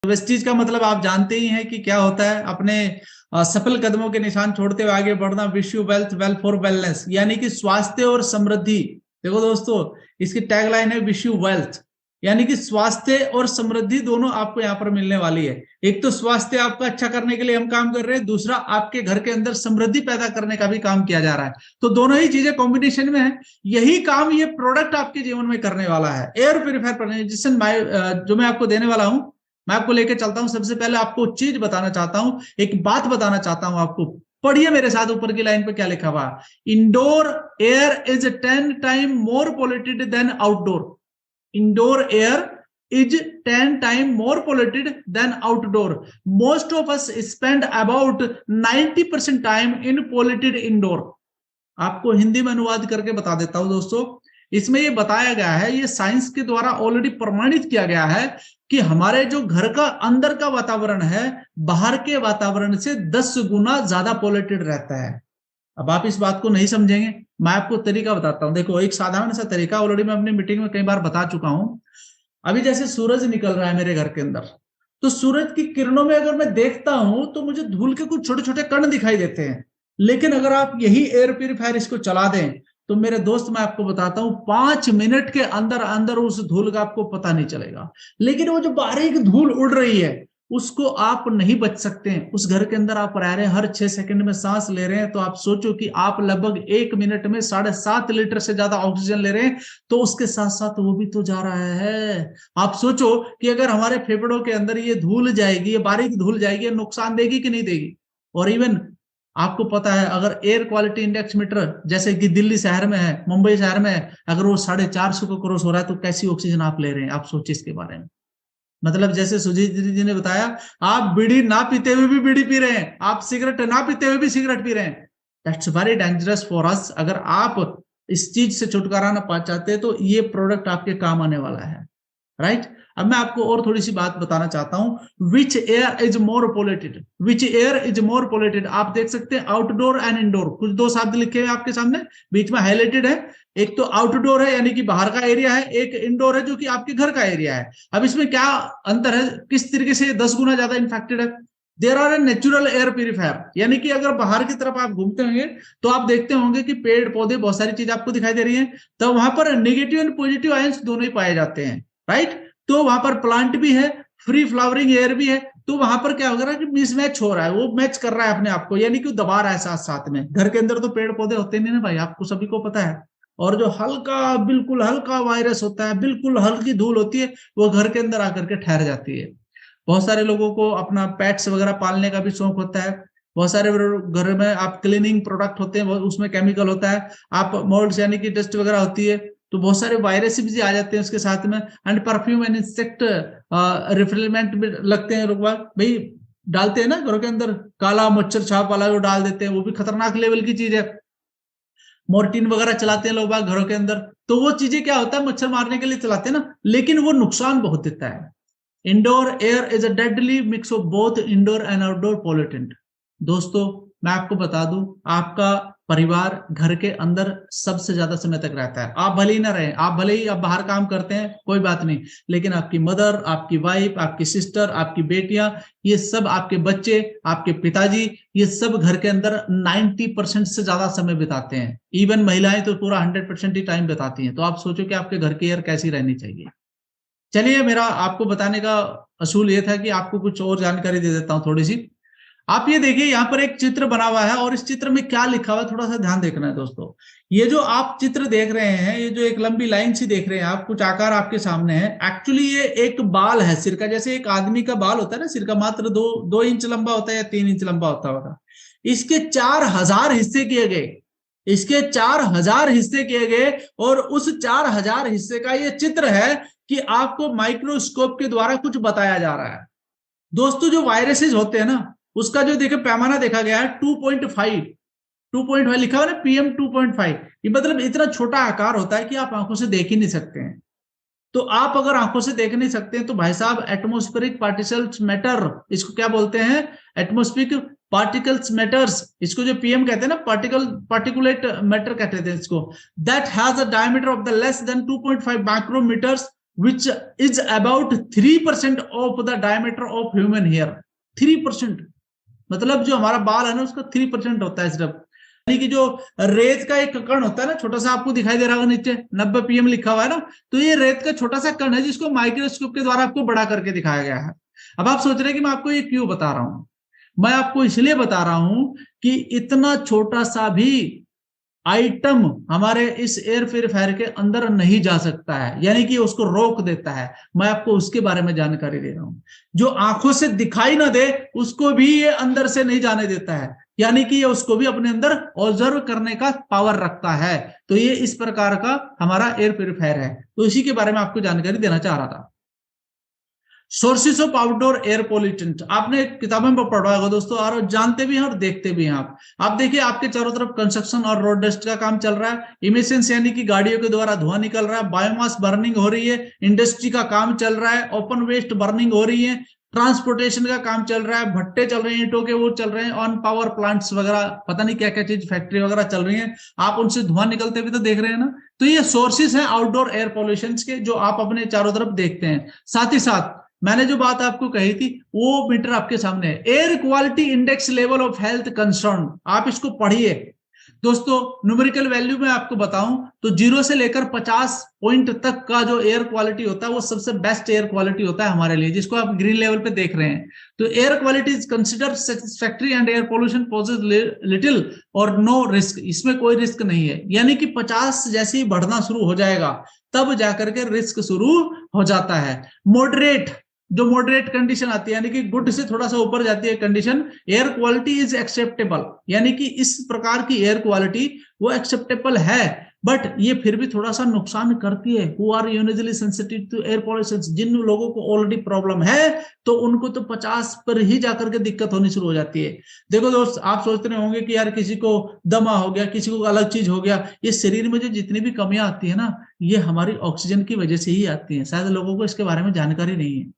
Vestige का मतलब आप जानते ही हैं कि क्या होता है। अपने सफल कदमों के निशान छोड़ते हुए आगे बढ़ना। Wish you wealth well for wellness, यानी कि स्वास्थ्य और समृद्धि। देखो दोस्तों, इसकी टैगलाइन है विश यू वेल्थ, यानी कि स्वास्थ्य और समृद्धि दोनों आपको यहाँ पर मिलने वाली है। एक तो स्वास्थ्य आपका अच्छा करने के लिए हम काम कर रहे हैं, दूसरा आपके घर के अंदर समृद्धि पैदा करने का भी काम किया जा रहा है। तो दोनों ही चीजें कॉम्बिनेशन में है। यही काम ये प्रोडक्ट आपके जीवन में करने वाला है। एयर प्योरीफायर जिससे जो मैं आपको देने वाला हूं, मैं आपको लेके चलता हूं। सबसे पहले आपको चीज बताना चाहता हूं, एक बात बताना चाहता हूं आपको। पढ़िए मेरे साथ ऊपर की लाइन पे क्या लिखा हुआ। Indoor air is 10 time more polluted than outdoor. Indoor air is 10 times more polluted than outdoor. Most of us spend about 90% time in polluted indoor. आपको हिंदी में अनुवाद करके बता देता हूं दोस्तों। इसमें ये बताया गया है, ये साइंस के द्वारा ऑलरेडी प्रमाणित किया गया है कि हमारे जो घर का अंदर का वातावरण है बाहर के वातावरण से 10 गुना ज्यादा पोल्यूटेड रहता है। अब आप इस बात को नहीं समझेंगे, मैं आपको तरीका बताता हूं। देखो, एक साधारण सा तरीका ऑलरेडी मैं अपनी मीटिंग में कई बार बता चुका हूं। अभी जैसे सूरज निकल रहा है मेरे घर के अंदर, तो सूरज की किरणों में अगर मैं देखता हूं तो मुझे धूल के कुछ छोटे छोटे कण दिखाई देते हैं। लेकिन अगर आप यही एयर प्यूरिफायर इसको चला दें तो मेरे दोस्त, मैं आपको बताता हूं, 5 मिनट के अंदर अंदर उस धूल का आपको पता नहीं चलेगा। लेकिन वो जो बारीक धूल उड़ रही है उसको आप नहीं बच सकते हैं। उस घर के अंदर आप रह रहे हैं, हर 6 सेकंड में सांस ले रहे हैं, तो आप सोचो कि आप लगभग 1 मिनट में 7.5 लीटर से ज्यादा ऑक्सीजन ले रहे हैं। तो उसके साथ साथ वो भी तो जा रहा है। आप सोचो कि अगर हमारे फेफड़ों के अंदर ये धूल जाएगी, ये बारीक धूल जाएगी, नुकसान देगी कि नहीं देगी। और इवन आपको पता है, अगर एयर क्वालिटी इंडेक्स मीटर जैसे कि दिल्ली शहर में है, मुंबई शहर में है, अगर वो 450 को क्रॉस हो रहा है तो कैसी ऑक्सीजन आप ले रहे हैं। आप सोचिए इसके बारे में। मतलब जैसे सुजीत जी ने बताया, आप बीड़ी ना पीते हुए भी बीड़ी पी रहे हैं, आप सिगरेट ना पीते हुए भी सिगरेट पी रहे हैं। That's very dangerous for us. अगर आप इस चीज से छुटकारा ना पा चाहते तो ये प्रोडक्ट आपके काम आने वाला है, राइट। अब मैं आपको और थोड़ी सी बात बताना चाहता हूं। Which air is more polluted, which air is more polluted. आप देख सकते हैं आउटडोर एंड इंडोर, कुछ 2 शब्द लिखे हुए आपके सामने, बीच में हाईलाइटेड है। एक तो आउटडोर है यानी कि बाहर का एरिया है, एक इंडोर है जो कि आपके घर का एरिया है। अब इसमें क्या अंतर है, किस तरीके से 10 गुना ज्यादा इन्फेक्टेड है। There are a natural air purifier, यानी कि अगर बाहर की तरफ आप घूमते होंगे तो आप देखते होंगे कि पेड़ पौधे बहुत सारी चीज आपको दिखाई दे रही है, तो वहां पर नेगेटिव एंड पॉजिटिव आयंस दोनों ही पाए जाते हैं, राइट। तो वहां पर प्लांट भी है, फ्री फ्लावरिंग एयर भी है। तो वहां पर क्या होगा कि मिसमैच हो रहा है, वो मैच कर रहा है अपने आप को, यानी कि दबा रहा है साथ साथ में। घर के अंदर तो पेड़ पौधे होते नहीं ना भाई, आपको सभी को पता है। और जो हल्का, बिल्कुल हल्का वायरस होता है, बिल्कुल हल्की धूल होती है, वो घर के अंदर आकर के ठहर जाती है। बहुत सारे लोगों को अपना पेट्स वगैरह पालने का भी शौक होता है। बहुत सारे घर में आप क्लीनिंग प्रोडक्ट होते हैं, उसमें केमिकल होता है। आप मोल्ड्स यानी कि डस्ट वगैरह होती है, तो बहुत सारे वायरस भी आ जाते हैं उसके साथ में। And perfume and insect repellent भी लगते हैं लोग भाई, डालते हैं ना घरों के अंदर, काला मच्छर छाप वाला वो डाल देते हैं, वो भी खतरनाक लेवल की चीज है। मोर्टिन वगैरह चलाते हैं लोग बाग घरों के अंदर, तो वो चीजें क्या होता है, मच्छर मारने के लिए चलाते हैं ना, लेकिन वो नुकसान बहुत देता है। Indoor air is a deadly mix of both indoor and outdoor pollutant. दोस्तों, मैं आपको बता दूं, आपका परिवार घर के अंदर सबसे ज्यादा समय तक रहता है। आप भले ही ना रहें, आप भले ही आप बाहर काम करते हैं, कोई बात नहीं, लेकिन आपकी मदर, आपकी वाइफ, आपकी सिस्टर, आपकी बेटियां, ये सब, आपके बच्चे, आपके पिताजी, ये सब घर के अंदर 90% से ज्यादा समय बिताते हैं। इवन महिलाएं तो पूरा 100% ही टाइम बिताती हैं। तो आप सोचो कि आपके घर की एयर कैसी रहनी चाहिए। चलिए, मेरा आपको बताने का असूल ये था कि आपको कुछ और जानकारी दे देता हूं थोड़ी सी। आप ये देखिए, यहाँ पर एक चित्र बना हुआ है और इस चित्र में क्या लिखा हुआ है थोड़ा सा ध्यान देखना है दोस्तों। ये जो आप चित्र देख रहे हैं, ये जो एक लंबी लाइन सी देख रहे हैं आप, कुछ आकार आपके सामने है। एक्चुअली ये एक बाल है सिर का, जैसे एक आदमी का बाल होता है ना सिर का, मात्र 2 इंच लंबा होता है या 3 इंच लंबा होता होगा। इसके 4000 हिस्से किए गए, इसके 4000 हिस्से किए गए, और उस 4000 हिस्से का ये चित्र है कि आपको माइक्रोस्कोप के द्वारा कुछ बताया जा रहा है। दोस्तों, जो वायरसेस होते हैं ना, उसका जो देखे पैमाना देखा गया है 2.5 लिखा हुआ है ना, PM 2.5। ये मतलब इतना छोटा आकार होता है कि आप आंखों से देख ही नहीं सकते हैं। तो आप अगर आंखों से देख नहीं सकते हैं तो भाई साहब, एटमोस्फेरिक पार्टिकल्स मैटर, इसको क्या बोलते हैं, एटमोस्फेरिक पार्टिकल्स मैटर्स, इसको जो PM कहते हैं ना, पार्टिकुलेट मैटर कहते हैं इसको। That has a diameter of the less than 2.5 micrometres which is about 3% of the diameter of human hair. 3%, मतलब जो हमारा बाल है ना उसका 3% होता है सिर्फ। यानी कि जो रेत का एक कण होता है ना, छोटा सा, आपको दिखाई दे रहा होगा नीचे 90 pm लिखा हुआ है ना, तो ये रेत का छोटा सा कण है जिसको माइक्रोस्कोप के द्वारा आपको बड़ा करके दिखाया गया है। अब आप सोच रहे हैं कि मैं आपको ये क्यों बता रहा हूं। मैं आपको इसलिए बता रहा हूं कि इतना छोटा सा भी आइटम हमारे इस एयर प्यूरिफायर के अंदर नहीं जा सकता है, यानी कि उसको रोक देता है। मैं आपको उसके बारे में जानकारी दे रहा हूं। जो आंखों से दिखाई ना दे उसको भी ये अंदर से नहीं जाने देता है, यानी कि ये उसको भी अपने अंदर ऑब्जर्व करने का पावर रखता है। तो ये इस प्रकार का हमारा एयर प्यूरिफायर है, तो इसी के बारे में आपको जानकारी देना चाह रहा था। Sources of outdoor air pollutant, आपने किताबों में पढ़ा होगा दोस्तों, और जानते भी हैं और देखते भी हैं। आप देखिए आपके चारों तरफ कंस्ट्रक्शन और रोड डस्ट का काम चल रहा है, इमिशंस यानी कि गाड़ियों के द्वारा धुआं निकल रहा है, बायोमास बर्निंग हो रही है, इंडस्ट्री का काम चल रहा है, ओपन वेस्ट बर्निंग हो रही है, ट्रांसपोर्टेशन का काम चल रहा है, भट्टे चल रहे हैं, ईंटों के वो चल रहे हैं, ऑन पावर प्लांट्स वगैरह, पता नहीं क्या क्या चीज, फैक्ट्री वगैरह चल रही है, आप उनसे धुआं निकलते हुए तो देख रहे हैं ना। तो ये सोर्सेस हैं आउटडोर एयर पोल्यूशन के, जो आप अपने चारों तरफ देखते हैं। साथ ही साथ मैंने जो बात आपको कही थी वो मीटर आपके सामने है, air quality index level of health concern. आप इसको पढ़िए दोस्तों। न्यूमेरिकल वैल्यू में आपको बताऊं तो 0 से लेकर 50 पॉइंट तक का जो एयर क्वालिटी होता है वो सबसे बेस्ट एयर क्वालिटी होता है हमारे लिए, जिसको आप ग्रीन लेवल पे देख रहे हैं। तो air quality is considered satisfactory and air pollution poses little और नो रिस्क, इसमें कोई रिस्क नहीं है। यानी कि 50 जैसे ही बढ़ना शुरू हो जाएगा तब जाकर के रिस्क शुरू हो जाता है। मॉडरेट, जो मॉडरेट कंडीशन आती है, यानी कि गुड से थोड़ा सा ऊपर जाती है condition, air quality is acceptable, यानी कि इस प्रकार की एयर क्वालिटी वो एक्सेप्टेबल है, बट ये फिर भी थोड़ा सा नुकसान करती है। Who are usually sensitive to air pollution, जिन लोगों को ऑलरेडी प्रॉब्लम है तो उनको तो 50 पर ही जाकर के दिक्कत होनी शुरू हो जाती है। देखो दोस्त, आप सोचते रहे होंगे कि यार किसी को दमा हो गया, किसी को अलग चीज हो गया। ये शरीर में जो जितनी भी कमियां आती है ना, ये हमारी ऑक्सीजन की वजह से ही आती है। शायद लोगों को इसके बारे में जानकारी नहीं है।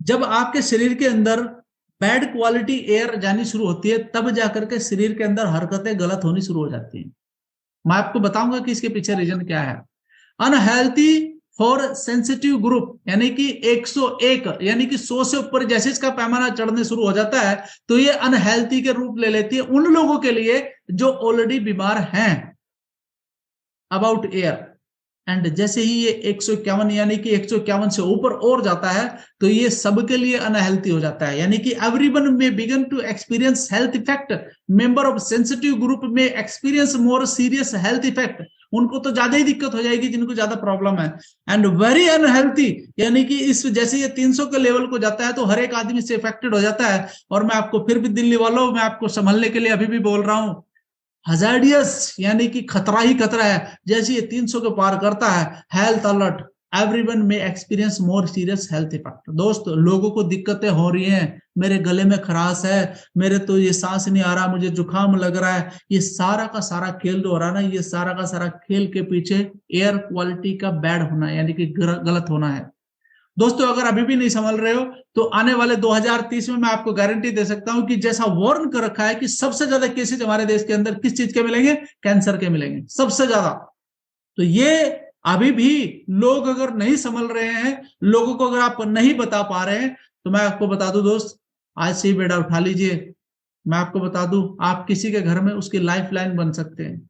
जब आपके शरीर के अंदर बैड क्वालिटी एयर जानी शुरू होती है तब जाकर के शरीर के अंदर हरकतें गलत होनी शुरू हो जाती हैं। मैं आपको बताऊंगा कि इसके पीछे रीजन क्या है। अनहेल्थी फॉर सेंसिटिव ग्रुप, यानी कि 101, यानी कि 100 से ऊपर जैसे इसका पैमाना चढ़ने शुरू हो जाता है तो ये अनहेल्थी के रूप ले लेती है उन लोगों के लिए जो ऑलरेडी बीमार हैं अबाउट एयर। एंड जैसे ही ये 151 यानी कि 151 से ऊपर और जाता है तो ये सबके लिए अनहेल्थी हो जाता है, यानी कि everyone may begin to experience health effect, member of sensitive group may experience more serious health effect, उनको तो ज्यादा ही दिक्कत हो जाएगी जिनको ज्यादा प्रॉब्लम है। एंड वेरी अनहेल्थी, यानी कि इस जैसे ये 300 के लेवल को जाता है तो हर एक आदमी से इफेक्टेड हो जाता है। और मैं आपको फिर भी दिल्ली वालों, मैं आपको संभलने के लिए अभी भी बोल रहा हूं, हजार्डियस यानी कि खतरा ही खतरा है। जैसे ये 300 के पार करता है, हेल्थ अलर्ट, एवरीवन में experience more serious health effect. दोस्त, लोगों को दिक्कतें हो रही हैं, मेरे गले में खराश है, मेरे तो ये सांस नहीं आ रहा, मुझे जुकाम लग रहा है, ये सारा का सारा खेल जो हो रहा है ना, ये सारा का सारा खेल के पीछे एयर क्वालिटी का बैड होना यानी कि गलत होना है। दोस्तों, अगर अभी भी नहीं संभल रहे हो तो आने वाले 2030 में मैं आपको गारंटी दे सकता हूं कि जैसा वार्न कर रखा है कि सबसे ज्यादा केसेस हमारे देश के अंदर किस चीज के मिलेंगे, कैंसर के मिलेंगे सबसे ज्यादा। तो ये अभी भी लोग अगर नहीं संभल रहे हैं, लोगों को अगर आप नहीं बता पा रहे हैं, तो मैं आपको बता दूं दोस्त, आज से ही बेड़ा उठा लीजिए। मैं आपको बता दूं, आप किसी के घर में उसकी लाइफ लाइन बन सकते हैं।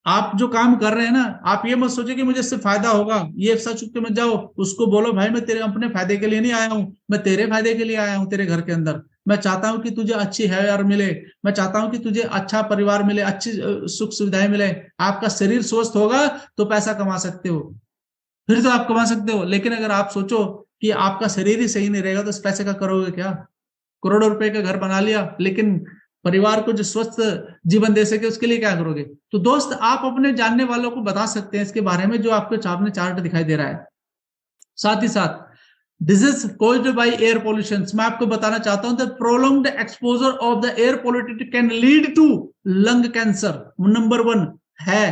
आप जो काम कर रहे हैं ना, आप ये मत सोचे कि मुझे इससे फायदा होगा, ये सच के मत जाओ, उसको बोलो भाई मैं तेरे अपने फायदे के लिए नहीं आया हूं, मैं तेरे फायदे के लिए आया हूं। तेरे घर के अंदर मैं चाहता हूं कि तुझे अच्छी हेयर मिले, मैं चाहता हूं कि तुझे अच्छा परिवार मिले, अच्छी सुख सुविधाएं मिले। आपका शरीर स्वस्थ होगा तो पैसा कमा सकते हो, फिर तो आप कमा सकते हो। लेकिन अगर आप सोचो कि आपका शरीर ही सही नहीं रहेगा तो इस पैसे का करोगे क्या? करोड़ों रुपए का घर बना लिया, लेकिन परिवार को जो स्वस्थ जीवन दे सके उसके लिए क्या करोगे? तो दोस्त, आप अपने जानने वालों को बता सकते हैं इसके बारे में, जो आपको सामने चार्ट दिखाई दे रहा है। साथ ही साथ disease caused by air pollution, मैं आपको बताना चाहता हूं, the prolonged exposure of the air polluted can lead to lung cancer. Number 1 है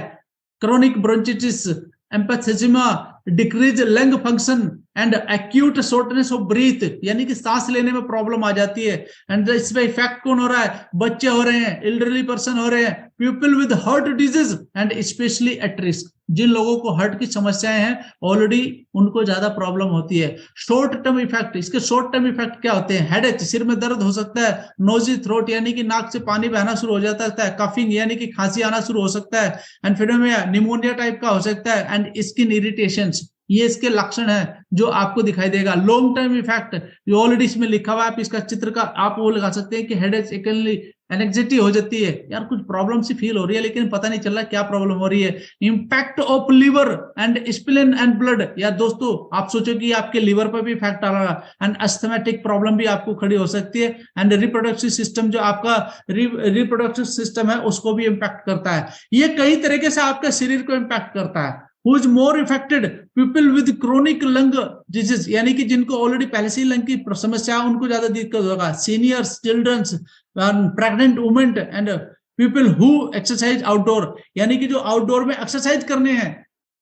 chronic bronchitis, emphysema, decrease lung function, and acute shortness of breath, यानी कि सांस लेने में प्रॉब्लम आ जाती है। एंड इस पे इफेक्ट कौन हो रहा है? बच्चे हो रहे हैं, एल्डरली पर्सन हो रहे हैं, people with heart disease and specially at risk. जिन लोगों को हार्ट की समस्याएं हैं ऑलरेडी उनको ज्यादा प्रॉब्लम होती है। शॉर्ट टर्म इफेक्ट, इसके शॉर्ट टर्म इफेक्ट क्या होते हैं? हेडेक, सिर में दर्द हो सकता है, नोजी थ्रोट यानी कि नाक से पानी बहना शुरू हो जाता है, कफिंग यानी कि खांसी आना शुरू हो सकता है, एंड फिर निमोनिया टाइप का हो सकता है, एंड स्किन इरिटेशंस, ये इसके लक्षण है जो आपको दिखाई देगा। लॉन्ग टर्म इफेक्ट जो ऑलरेडी इसमें लिखा हुआ है, आप इसका चित्र का आप वो लगा सकते हैं कि हेडेक, एंग्जाइटी हो जाती है, यार कुछ प्रॉब्लम सी फील हो रही है लेकिन पता नहीं चल रहा क्या प्रॉब्लम हो रही है। Impact of liver and spleen and blood, या दोस्तों आप सोचो कि आपके लिवर पर भी इफेक्ट आ रहा है, एंड अस्थमेटिक प्रॉब्लम भी आपको खड़ी हो सकती है, एंड रिप्रोडक्टिव सिस्टम, जो आपका रिप्रोडक्टिव सिस्टम है उसको भी इम्पैक्ट करता है। ये कई तरीके से आपके शरीर को इम्पैक्ट करता है। Who is more affected? People with chronic lung disease, यानी कि जिनको ऑलरेडी पहले से ही लंग की समस्या है उनको ज्यादा दिक्कत होगा। Seniors, childrens, pregnant women and people who exercise outdoor, यानी कि जो आउटडोर में एक्सरसाइज करने हैं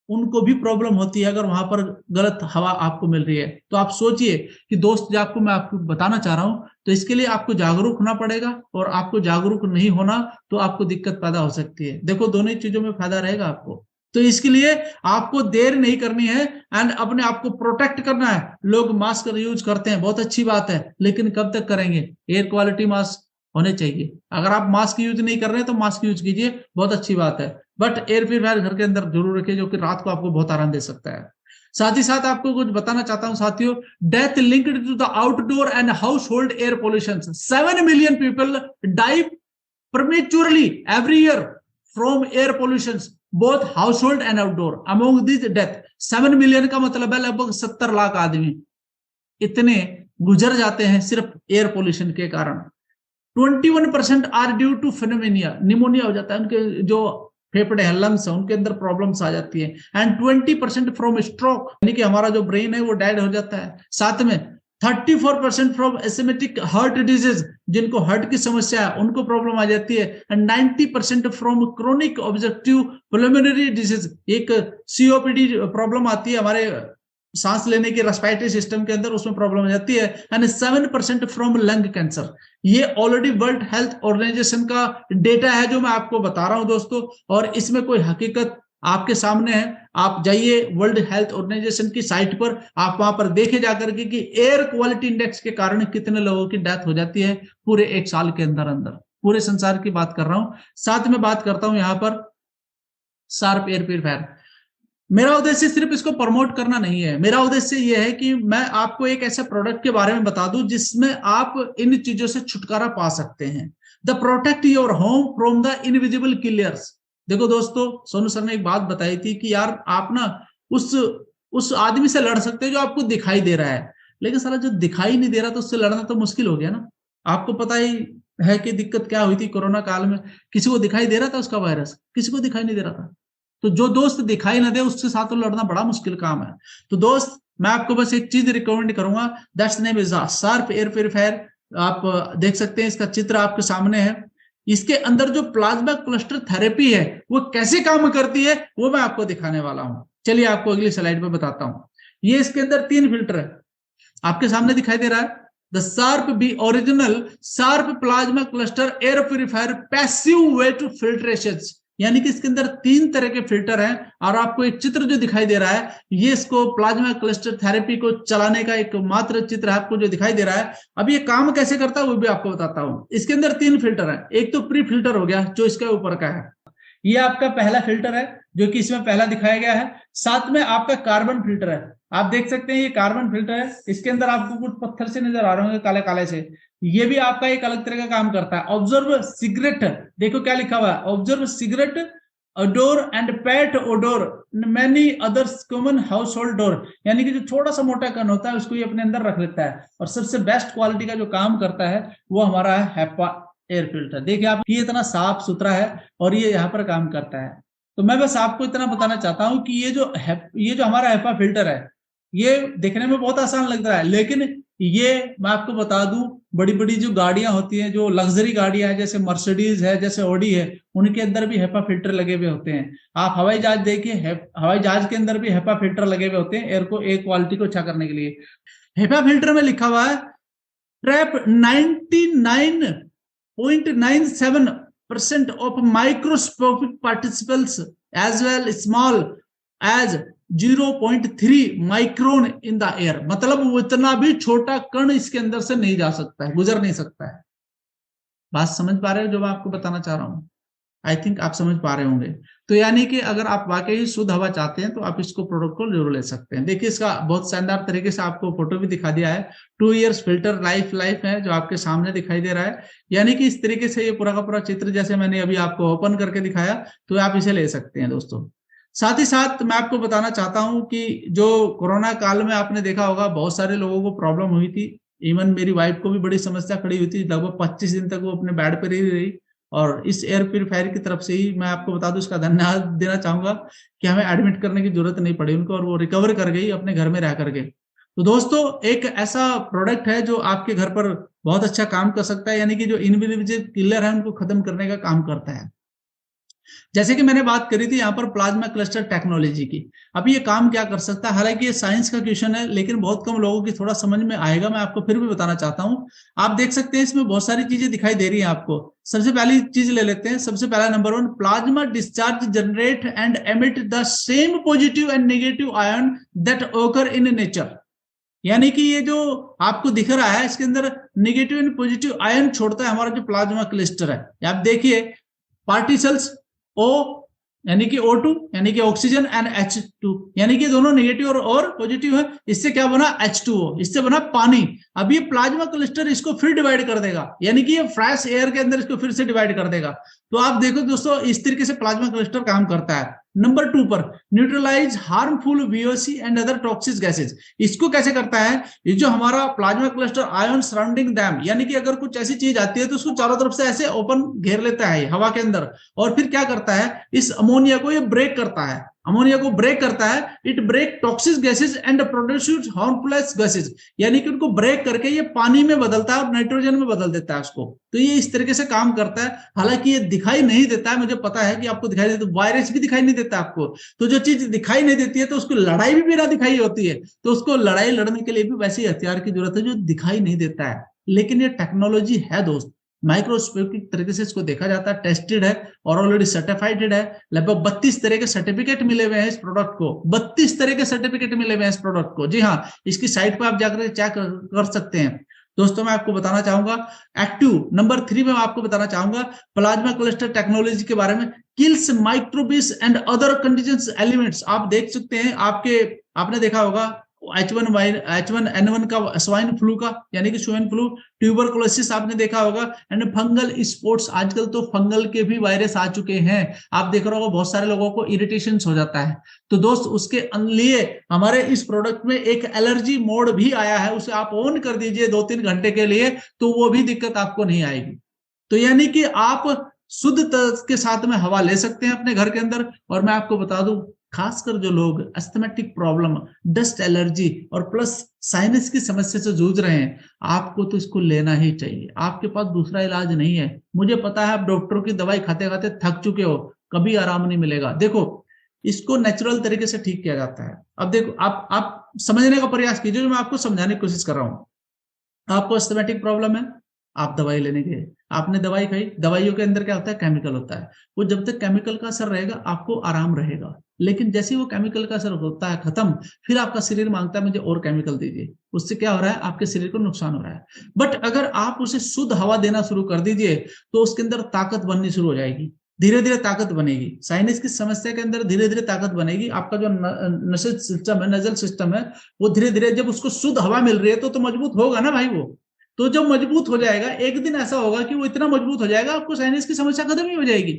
उनको भी प्रॉब्लम होती है अगर वहां पर गलत हवा आपको मिल रही है। तो आप सोचिए कि दोस्त जो आपको मैं आपको बताना चाह रहा हूं, तो इसके लिए आपको जागरूक होना पड़ेगा, और आपको जागरूक नहीं होना तो आपको दिक्कत पैदा हो सकती है। देखो दोनों ही चीजों में फायदा रहेगा आपको, तो इसके लिए आपको देर नहीं करनी है एंड अपने आप को प्रोटेक्ट करना है। लोग मास्क यूज करते हैं, बहुत अच्छी बात है, लेकिन कब तक करेंगे? एयर क्वालिटी मास्क होने चाहिए। अगर आप मास्क यूज नहीं कर रहे हैं तो मास्क यूज कीजिए, बहुत अच्छी बात है, बट एयर प्यूरिफायर घर के अंदर जरूर रखिए जो कि रात को आपको बहुत आराम दे सकता है। साथ ही साथ आपको कुछ बताना चाहता हूं साथियों, death linked to the outdoor and household air pollution. 7 million people die prematurely every year from air pollution both household and outdoor. Among these death 7 million का मतलब है लगभग 70 लाख आदमी इतने गुजर जाते हैं सिर्फ एयर पोल्यूशन के कारण। 21% आर ड्यू टू फिनोमेनिया, निमोनिया हो जाता है, उनके जो फेफड़े हैं, लंग्स है, उनके अंदर प्रॉब्लम्स आ जाती है। एंड 20% फ्रॉम स्ट्रोक, यानी कि हमारा जो ब्रेन है वो डेड हो जाता है। साथ में 34% फ्रॉम एसिमेटिक हार्ट डिजीज, जिनको हार्ट की समस्या है उनको प्रॉब्लम आ जाती है। And 90% from chronic obstructive pulmonary disease, एक सीओपीडी प्रॉब्लम आती है हमारे सांस लेने की रेस्पिरेटरी सिस्टम के अंदर, उसमें प्रॉब्लम हो जाती है। And 7% from lung cancer. ये ऑलरेडी वर्ल्ड हेल्थ ऑर्गेनाइजेशन का डेटा है जो मैं आपको बता रहा हूं दोस्तों, और इसमें कोई हकीकत आपके सामने है। आप जाइए वर्ल्ड हेल्थ ऑर्गेनाइजेशन की साइट पर, आप वहां पर देखे जाकर के कि एयर क्वालिटी इंडेक्स के कारण कितने लोगों की डेथ हो जाती है पूरे एक साल के अंदर अंदर। पूरे संसार की बात कर रहा हूं। साथ में बात करता हूं यहां पर शार्प एयर प्यूरिफायर। मेरा उद्देश्य सिर्फ इसको प्रमोट करना नहीं है, मेरा उद्देश्य यह है कि मैं आपको एक ऐसे प्रोडक्ट के बारे में बता दूं जिसमें आप इन चीजों से छुटकारा पा सकते हैं। The protect your home from the invisible killers. देखो दोस्तों, सोनू सर ने एक बात बताई थी कि यार आप ना उस आदमी से लड़ सकते हो जो आपको दिखाई दे रहा है, लेकिन साला जो दिखाई नहीं दे रहा तो उससे लड़ना तो मुश्किल हो गया ना। आपको पता ही है कि दिक्कत क्या हुई थी कोरोना काल में, किसी को दिखाई दे रहा था उसका वायरस, किसी को दिखाई नहीं दे रहा था। तो जो दोस्त दिखाई ना दे उसके साथ तो लड़ना बड़ा मुश्किल काम है। तो दोस्त मैं आपको बस एक चीज रिकमेंड करूंगा, that's name is sharp air purifier. आप देख सकते हैं, इसका चित्र आपके सामने है। इसके अंदर जो प्लाज्मा क्लस्टर थेरेपी है वो कैसे काम करती है वो मैं आपको दिखाने वाला हूं। चलिए आपको अगली स्लाइड पे बताता हूं। ये इसके अंदर 3 फिल्टर है, आपके सामने दिखाई दे रहा है। The Sharp be original Sharp plasma cluster air purifier passive way to filtration, यानी कि इसके अंदर 3 तरह के फिल्टर हैं। और आपको एक चित्र जो दिखाई दे रहा है, ये इसको प्लाज्मा क्लस्टर थेरेपी को चलाने का एक मात्र चित्र है आपको जो दिखाई दे रहा है। अब ये काम कैसे करता है वो भी आपको बताता हूं। इसके अंदर 3 फिल्टर हैं। एक तो प्री फिल्टर हो गया जो इसके ऊपर का है, ये आपका पहला फिल्टर है जो कि इसमें पहला दिखाया गया है। साथ में आपका कार्बन फिल्टर है, आप देख सकते हैं ये कार्बन फिल्टर है। इसके अंदर आपको कुछ पत्थर से नजर आ रहे होंगे काले काले से, ये भी आपका एक अलग तरह का काम करता है। ऑब्जर्व सिगरेट, देखो क्या लिखा हुआ है, observe cigarette odour and pet odour many others common house hold door, यानी कि जो थोड़ा सा मोटा कण होता है उसको ये अपने अंदर रख लेता है। और सबसे बेस्ट क्वालिटी का जो काम करता है वो हमारा है हैपा एयर फिल्टर। देखिए आप, ये इतना साफ सुथरा है और ये यहाँ पर काम करता है। तो मैं बस आपको इतना बताना चाहता हूं कि ये जो हमारा हैपा फिल्टर है, ये देखने में बहुत आसान लग रहा है, लेकिन ये मैं आपको बता दूं बड़ी बड़ी जो गाड़ियां होती हैं, जो लग्जरी गाड़ियां हैं, जैसे मर्सिडीज है, जैसे ऑडी है, उनके अंदर भी हेपा फिल्टर लगे हुए होते हैं। आप हवाई जहाज देखिए, हवाई जहाज के अंदर भी हेपा फिल्टर लगे हुए होते हैं एयर क्वालिटी को अच्छा करने के लिए। हेपा फिल्टर में लिखा हुआ है trap 99.97% of microscopic participles as well small as 0.3 micron in the air. मतलब वो इतना भी छोटा कण इसके अंदर से नहीं जा सकता है, गुजर नहीं सकता है। बात समझ पा रहे हो जो मैं आपको बताना चाह रहा हूं? आई थिंक आप समझ पा रहे होंगे। तो यानी कि अगर आप वाकई शुद्ध हवा चाहते हैं तो आप इसको प्रोडक्ट को जरूर ले सकते हैं। देखिए इसका बहुत शानदार तरीके से आपको फोटो भी दिखा दिया है। 2 इयर्स फिल्टर लाइफ है जो आपके सामने दिखाई दे रहा है। यानी कि इस तरीके से ये पूरा का पूरा चित्र जैसे मैंने अभी आपको ओपन करके दिखाया, तो आप इसे ले सकते हैं दोस्तों। साथ ही साथ मैं आपको बताना चाहता हूं कि जो कोरोना काल में आपने देखा होगा बहुत सारे लोगों को प्रॉब्लम हुई थी। इवन मेरी वाइफ को भी बड़ी समस्या खड़ी हुई थी, लगभग 25 दिन तक वो अपने बेड पर ही रही। और इस एयर प्योरीफायर की तरफ से ही मैं आपको बता दूं, इसका धन्यवाद देना चाहूंगा कि हमें एडमिट करने की जरूरत नहीं पड़ी उनको, और वो रिकवर कर गई अपने घर में रह करके। तो दोस्तों एक ऐसा प्रोडक्ट है जो आपके घर पर बहुत अच्छा काम कर सकता है, यानी कि जो इनविजिबल किलर है उनको खत्म करने का काम करता है। जैसे कि मैंने बात करी थी यहाँ पर प्लाज्मा क्लस्टर टेक्नोलॉजी की। अब ये काम क्या कर सकता है, हालांकि ये साइंस का क्वेश्चन है लेकिन बहुत कम लोगों की थोड़ा समझ में आएगा, मैं आपको फिर भी बताना चाहता हूं। आप देख सकते हैं इसमें बहुत सारी चीजें दिखाई दे रही हैं आपको। सबसे पहली चीज ले लेते हैं, सबसे पहला number 1, plasma discharge generate and emit the same positive and negative ion that ओकर इन नेचर। यानी कि ये जो आपको दिख रहा है इसके अंदर नेगेटिव एंड पॉजिटिव आयन छोड़ता है हमारा जो प्लाज्मा क्लस्टर है। आप देखिए पार्टिकल्स O यानी कि O2 यानी कि ऑक्सीजन एंड H2, यानी कि दोनों नेगेटिव और पॉजिटिव है। इससे क्या बना, H2O, इससे बना पानी। अब ये प्लाज्मा क्लस्टर इसको फिर डिवाइड कर देगा, यानी कि ये फ्रेश एयर के अंदर इसको फिर से डिवाइड कर देगा। तो आप देखो दोस्तों इस तरीके से प्लाज्मा क्लस्टर काम करता है। नंबर 2 पर neutralise harmful VOC and other toxic gases. इसको कैसे करता है, ये जो हमारा plasma cluster ion surrounding them, यानी कि अगर कुछ ऐसी चीज आती है तो उसको चारों तरफ से ऐसे ओपन घेर लेता है हवा के अंदर, और फिर क्या करता है, इस अमोनिया को ये ब्रेक करता है, अमोनिया को ब्रेक करता है। It break toxic gases and produce harmful gases, यानी कि उनको ब्रेक करके ये पानी में बदलता है और नाइट्रोजन में बदल देता है उसको। तो ये इस तरीके से काम करता है। हालांकि ये दिखाई नहीं देता है, मुझे पता है कि आपको दिखाई देता है, वायरस भी दिखाई नहीं देता आपको। तो जो चीज दिखाई नहीं देती है तो उसको लड़ाई भी बिना दिखाई होती है, तो उसको लड़ाई लड़ने के लिए भी वैसे ही हथियार की जरूरत है जो दिखाई नहीं देता है। लेकिन ये टेक्नोलॉजी है दोस्त, माइक्रोस्कोपिक तरीके से इसको देखा जाता है, टेस्टेड है और ऑलरेडी सर्टिफाइड है। लगभग 32 तरह के सर्टिफिकेट मिले हुए हैं इस प्रोडक्ट को, 32 तरह के सर्टिफिकेट मिले हुए हैं इस प्रोडक्ट को। जी हाँ, इसकी साइट पर आप जाकर चेक कर सकते हैं। दोस्तों मैं आपको बताना चाहूंगा एक्टिव नंबर 3 में, मैं आपको बताना चाहूंगा प्लाज्मा क्लस्टर टेक्नोलॉजी के बारे में। Kills microbes and other conditions ailments. आप देख सकते हैं, आपने देखा होगा H1N1 का, स्वाइन फ्लू का, यानी कि स्वाइन फ्लू, ट्यूबरकुलोसिस आपने देखा होगा, एंड फंगल स्पॉट्स। आजकल तो फंगल के भी वायरस आ चुके हैं। आप देख रहे हो बहुत सारे लोगों को इरिटेशन हो जाता है। तो दोस्त उसके लिए हमारे इस प्रोडक्ट में एक एलर्जी मोड भी आया है, उसे आप ऑन कर दीजिए 2-3 घंटे के लिए, तो वो भी दिक्कत आपको नहीं आएगी। तो यानी कि आप शुद्ध के साथ में हवा ले सकते हैं अपने घर के अंदर। और मैं आपको बता दूं, खासकर जो लोग एस्थमेटिक प्रॉब्लम, डस्ट एलर्जी और प्लस साइनस की समस्या से जूझ रहे हैं, आपको तो इसको लेना ही चाहिए। आपके पास दूसरा इलाज नहीं है। मुझे पता है आप डॉक्टरों की दवाई खाते खाते थक चुके हो, कभी आराम नहीं मिलेगा। देखो इसको नेचुरल तरीके से ठीक किया जाता है। अब देखो आप समझने का प्रयास कीजिए जो मैं आपको समझाने की कोशिश कर रहा हूं। आपको एस्थमेटिक प्रॉब्लम है, आप दवाई लेने गए, आपने दवाई खाई, दवाइयों के अंदर क्या होता है, केमिकल होता है। वो जब तक केमिकल का असर रहेगा आपको आराम रहेगा, लेकिन जैसे वो केमिकल का असर होता है खत्म, फिर आपका शरीर मांगता है मुझे और केमिकल दीजिए। उससे क्या हो रहा है, आपके शरीर को नुकसान हो रहा है। बट अगर आप उसे शुद्ध हवा देना शुरू कर दीजिए तो उसके अंदर ताकत बननी शुरू हो जाएगी, धीरे धीरे ताकत बनेगी। साइनस की समस्या के अंदर धीरे धीरे ताकत बनेगी। आपका जो नसल सिस्टम है, नजल सिस्टम है, वो धीरे धीरे, जब उसको शुद्ध हवा मिल रही है तो मजबूत होगा ना भाई वो। तो जब मजबूत हो जाएगा, एक दिन ऐसा होगा कि वो इतना मजबूत हो जाएगा आपको साइनस की समस्या खत्म ही हो जाएगी।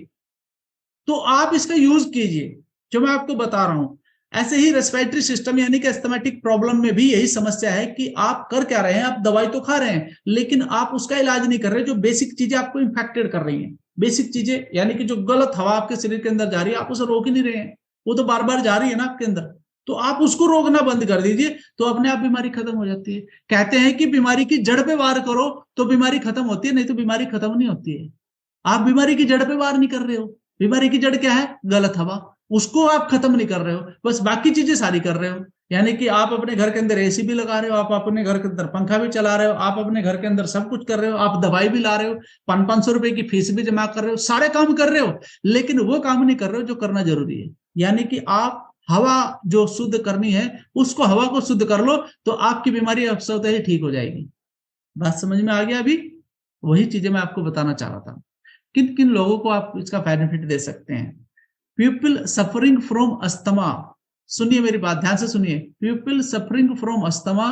तो आप इसका यूज कीजिए जो मैं आपको बता रहा हूं। ऐसे ही रेस्पिरेटरी सिस्टम यानी कि एस्थमेटिक प्रॉब्लम में भी यही समस्या है कि आप कर क्या रहे हैं, आप दवाई तो खा रहे हैं लेकिन आप उसका इलाज नहीं कर रहे। जो बेसिक चीजें आपको इंफेक्टेड कर रही हैं, बेसिक चीजें यानी कि जो गलत हवा आपके शरीर के अंदर जा रही है, आप उसे रोक ही नहीं रहे हैं, वो तो बार बार जा रही है ना आपके अंदर। तो आप उसको रोकना बंद कर दीजिए, तो अपने आप बीमारी खत्म हो जाती है। कहते हैं कि बीमारी की जड़ पे वार करो तो बीमारी खत्म होती है, नहीं तो बीमारी खत्म नहीं होती है। आप बीमारी की जड़ पे वार नहीं कर रहे हो। बीमारी की जड़ क्या है? गलत हवा। उसको आप खत्म नहीं कर रहे हो, बस बाकी चीजें सारी कर रहे हो। यानी कि आप अपने घर के अंदर एसी भी लगा रहे हो, आप अपने घर के अंदर पंखा भी चला रहे हो, आप अपने घर के अंदर सब कुछ कर रहे हो, आप दवाई भी ला रहे हो, 500 रुपए की फीस भी जमा कर रहे हो, सारे काम कर रहे हो, लेकिन वो काम नहीं कर रहे हो जो करना जरूरी है। यानी कि आप हवा जो शुद्ध करनी है, उसको हवा को शुद्ध कर लो, तो आपकी बीमारी स्वतः ही ठीक हो जाएगी। बात समझ में आ गया? अभी वही चीजें मैं आपको बताना चाह रहा था। किन किन लोगों को आप इसका बेनिफिट दे सकते हैं? पीपल सफरिंग फ्रॉम अस्थमा, सुनिए मेरी बात ध्यान से सुनिए। People suffering from asthma,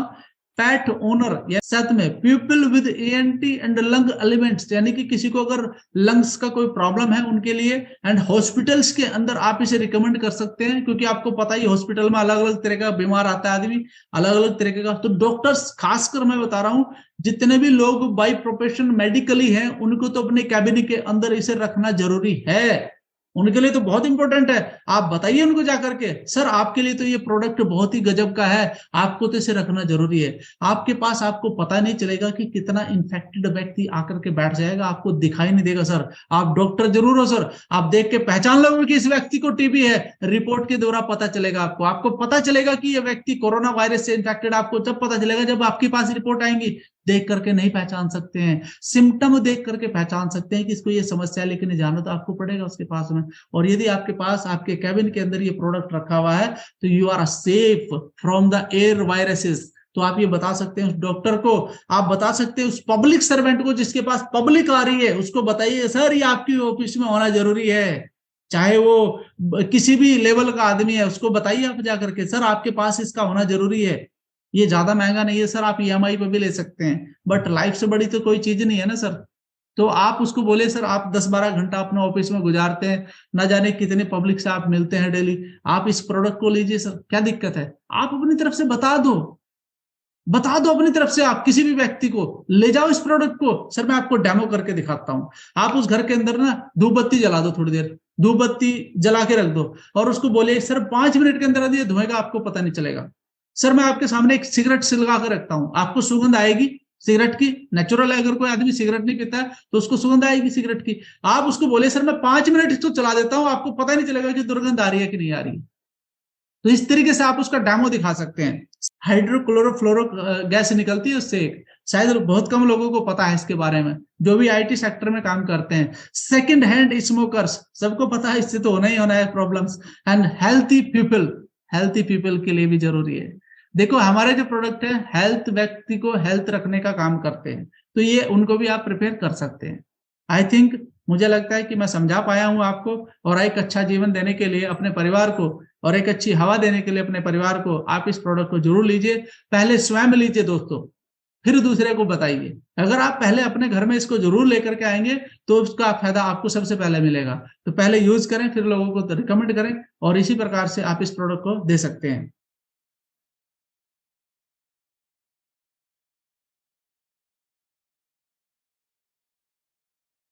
pet owner या साथ में people with ENT and lung ailments, यानी कि किसी को अगर लंग्स का कोई प्रॉब्लम है उनके लिए, एंड हॉस्पिटल्स के अंदर आप इसे रिकमेंड कर सकते हैं, क्योंकि आपको पता ही हॉस्पिटल में अलग अलग तरह का बीमार आता है आदमी, अलग अलग तरीके का। तो डॉक्टर्स, खासकर मैं बता रहा हूं, जितने भी लोग बाय प्रोफेशन मेडिकली हैं, उनको तो अपने कैबिन के अंदर इसे रखना जरूरी है। उनके लिए तो बहुत इंपॉर्टेंट है। आप बताइए उनको जाकर के, सर आपके लिए तो ये प्रोडक्ट बहुत ही गजब का है, आपको तो इसे रखना जरूरी है। आपके पास आपको पता नहीं चलेगा कि कितना इन्फेक्टेड व्यक्ति आकर के बैठ जाएगा, आपको दिखाई नहीं देगा। सर आप डॉक्टर जरूर हो सर, आप देख के पहचान लोगे कि इस व्यक्ति को टीबी है, रिपोर्ट के द्वारा पता चलेगा। आपको पता चलेगा कि ये व्यक्ति कोरोना वायरस से इन्फेक्टेड, आपको जब पता चलेगा जब आपके पास रिपोर्ट आएंगी। देख करके नहीं पहचान सकते हैं, सिम्टम देख करके पहचान सकते हैं कि इसको ये समस्या है, लेकिन जाना तो आपको पड़ेगा उसके पास में। और यदि आपके पास आपके कैबिन के अंदर ये प्रोडक्ट रखा हुआ है, तो you are safe from the air viruses. तो आप ये बता सकते हैं उस डॉक्टर को, आप बता सकते हैं उस पब्लिक सर्वेंट को जिसके पास पब्लिक आ रही है, उसको बताइए सर ये आपकी ऑफिस में होना जरूरी है। चाहे वो किसी भी लेवल का आदमी है, उसको बताइए आप जाकर के, सर आपके पास इसका होना जरूरी है। ये ज्यादा महंगा नहीं है सर, आप ईएमआई पे भी ले सकते हैं, बट लाइफ से बड़ी तो कोई चीज नहीं है ना सर। तो आप उसको बोले सर आप 10-12 घंटा अपने ऑफिस में गुजारते हैं, ना जाने कितने पब्लिक से आप मिलते हैं डेली, आप इस प्रोडक्ट को लीजिए सर, क्या दिक्कत है? आप अपनी तरफ से बता दो अपनी तरफ से, आप किसी भी व्यक्ति को ले जाओ इस प्रोडक्ट को। सर मैं आपको डेमो करके दिखाता हूं। आप उस घर के अंदर ना धूप बत्ती जला दो, थोड़ी देर धूप बत्ती जला के रख दो, और उसको बोलिए सर 5 मिनट के अंदर ये धुएगा, आपको पता नहीं चलेगा। सर मैं आपके सामने एक सिगरेट सिलगा कर रखता हूं, आपको सुगंध आएगी सिगरेट की, नेचुरल है। अगर कोई आदमी सिगरेट नहीं पीता है तो उसको सुगंध आएगी सिगरेट की। आप उसको बोले सर मैं 5 मिनट इसको चला देता हूं, आपको पता नहीं चलेगा कि दुर्गंध आ रही है कि नहीं आ रही। तो इस तरीके से आप उसका डेमो दिखा सकते हैं। हाइड्रोक्लोरोफ्लोरो गैस निकलती है उससे, शायद बहुत कम लोगों को पता है इसके बारे में, जो भी आईटी सेक्टर में काम करते हैं। सेकंड हैंड स्मोकर्स, सबको पता है इससे तो होना ही होना है प्रॉब्लम्स। एंड हेल्थी पीपल के लिए भी जरूरी है। देखो हमारे जो प्रोडक्ट है हेल्थ, व्यक्ति को हेल्थ रखने का काम करते हैं, तो ये उनको भी आप प्रिपेयर कर सकते हैं। आई थिंक, मुझे लगता है कि मैं समझा पाया हूं आपको, और एक अच्छा जीवन देने के लिए अपने परिवार को, और एक अच्छी हवा देने के लिए अपने परिवार को, आप इस प्रोडक्ट को जरूर लीजिए। पहले स्वयं लीजिए दोस्तों, फिर दूसरे को बताइए। अगर आप पहले अपने घर में इसको जरूर लेकर के आएंगे तो उसका फायदा आपको सबसे पहले मिलेगा। तो पहले यूज करें, फिर लोगों को रिकमेंड करें, और इसी प्रकार से आप इस प्रोडक्ट को दे सकते हैं।